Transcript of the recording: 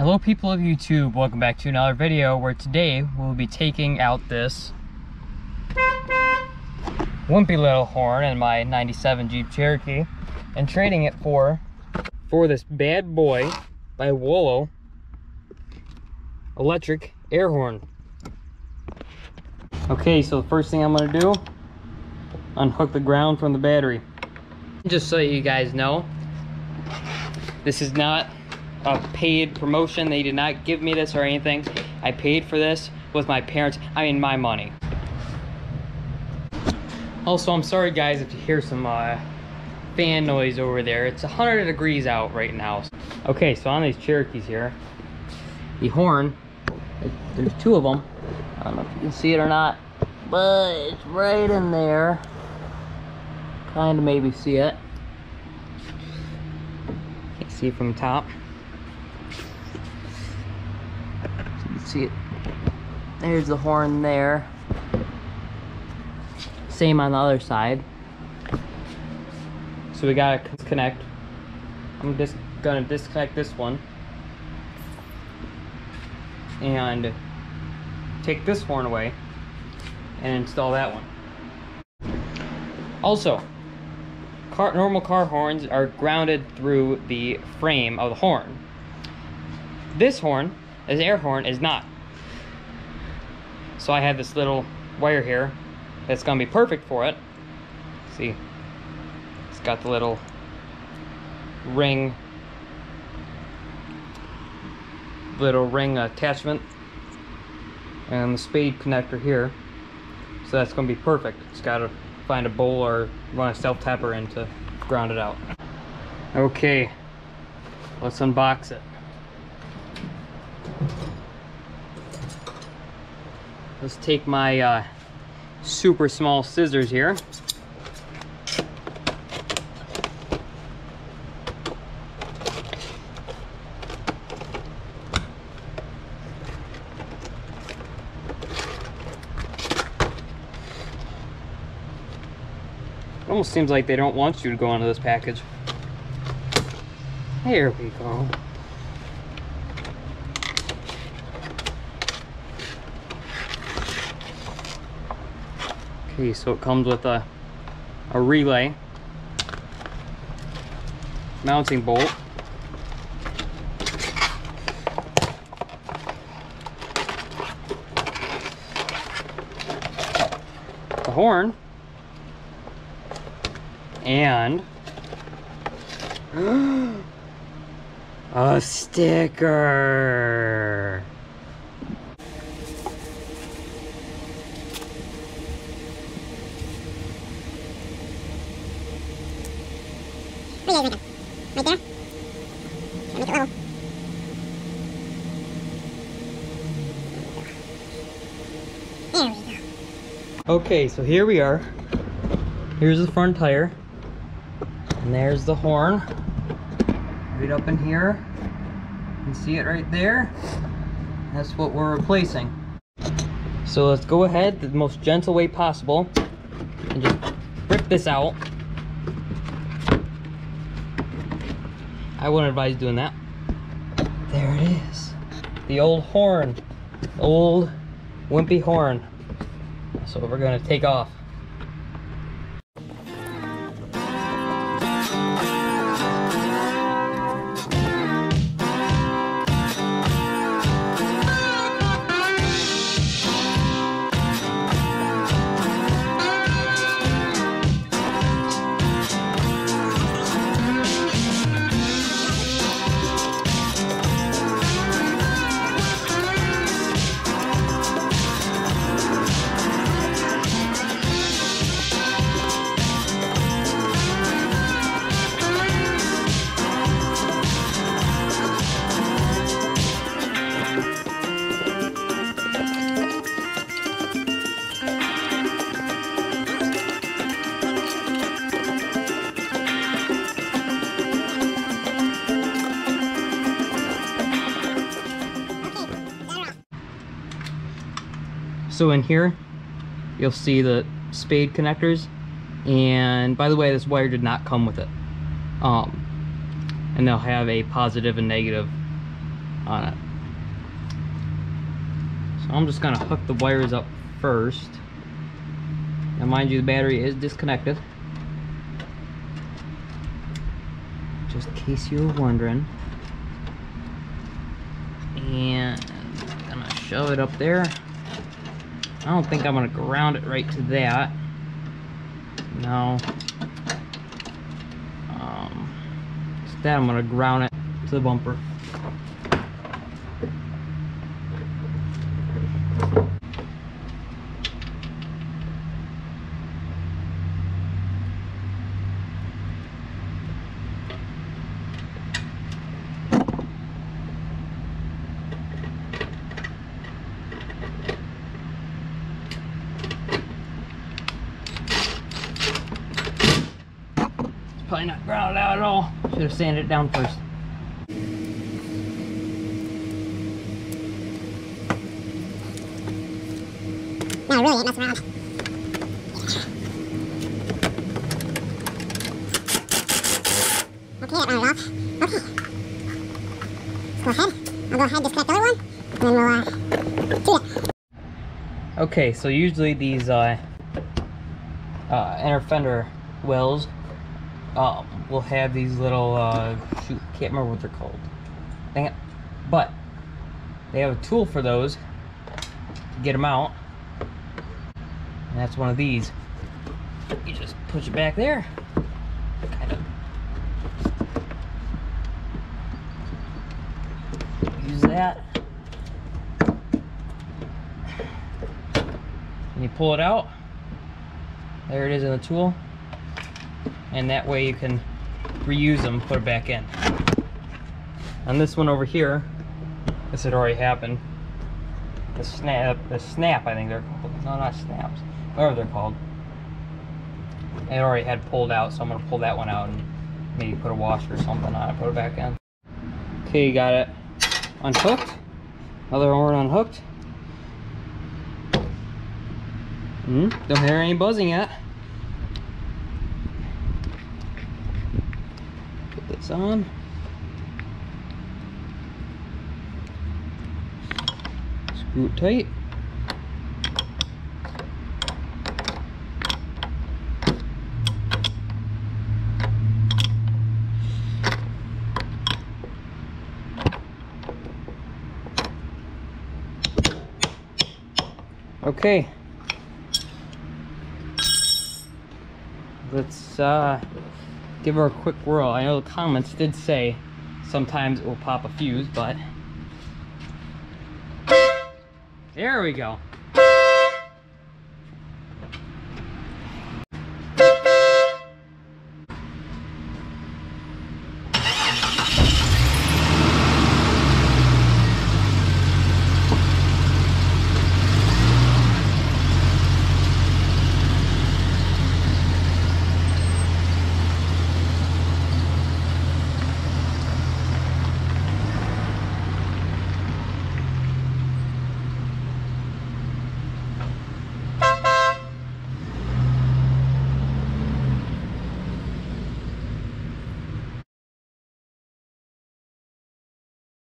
Hello people of YouTube, welcome back to another video where today we'll be taking out this wimpy little horn in my 97 Jeep Cherokee and trading it for this bad boy by WOLO electric air horn. Okay, so the first thing I'm going to do, unhook the ground from the battery. Just so you guys know, this is not a paid promotion. They did not give me this or anything. I paid for this with my parents, my money. Also, I'm sorry guys if you hear some fan noise over there. It's 100 degrees out right now. Okay, so on these Cherokees here, the horn, there's two of them. I don't know if you can see it or not, but it's right in there. Kind of maybe see it. Can't see it from the top. See it, there's the horn there. Same on the other side. So we gotta disconnect. I'm just gonna disconnect this one and take this horn away and install that one. Also, normal car horns are grounded through the frame of the horn. This horn, this air horn, is not. So I have this little wire here that's gonna be perfect for it. See, it's got the little ring attachment and the spade connector here. So that's gonna be perfect. Just gotta find a bowl or run a self-tapper in to ground it out. Okay, let's unbox it. Let's take my super small scissors here. It almost seems like they don't want you to go into this package. Here we go. Okay, so it comes with a relay, mounting bolt, the horn, and a sticker. Right there. Make it level. There we go. Okay, so here we are. Here's the front tire. And there's the horn. Right up in here. You can see it right there. That's what we're replacing. So let's go ahead the most gentle way possible and just rip this out. I wouldn't advise doing that. There it is. The old horn. Old wimpy horn. So we're gonna take off. So in here, you'll see the spade connectors. And by the way, this wire did not come with it. And they'll have a positive and negative on it. So I'm just gonna hook the wires up first. Now mind you, the battery is disconnected. Just in case you were wondering. And I'm gonna shove it up there. I don't think I'm gonna ground it right to that. No. Instead I'm gonna ground it to the bumper. Probably not grounded out at all. Should have sanded it down first. No, really, it mess around. Okay, that rounded off. Okay. Let's go ahead. I'll go ahead, disconnect the other one, and then we'll tool it. Okay, so usually these inner fender wells will have these little shoot, can't remember what they're called. Dang it. But they have a tool for those to get them out. And that's one of these. You just push it back there. Kind of use that. And you pull it out. There it is in the tool. And that way you can reuse them, put it back in. On this one over here, this had already happened. The snap, I think they're called. No, not snaps. Whatever they're called. It already had pulled out, so I'm gonna pull that one out and maybe put a washer or something on it, put it back in. Okay, got it unhooked. Other horn unhooked. Don't hear any buzzing yet. Put this on. Screw it tight. Okay. Let's give her a quick whirl. I know the comments did say sometimes it will pop a fuse, but there we go.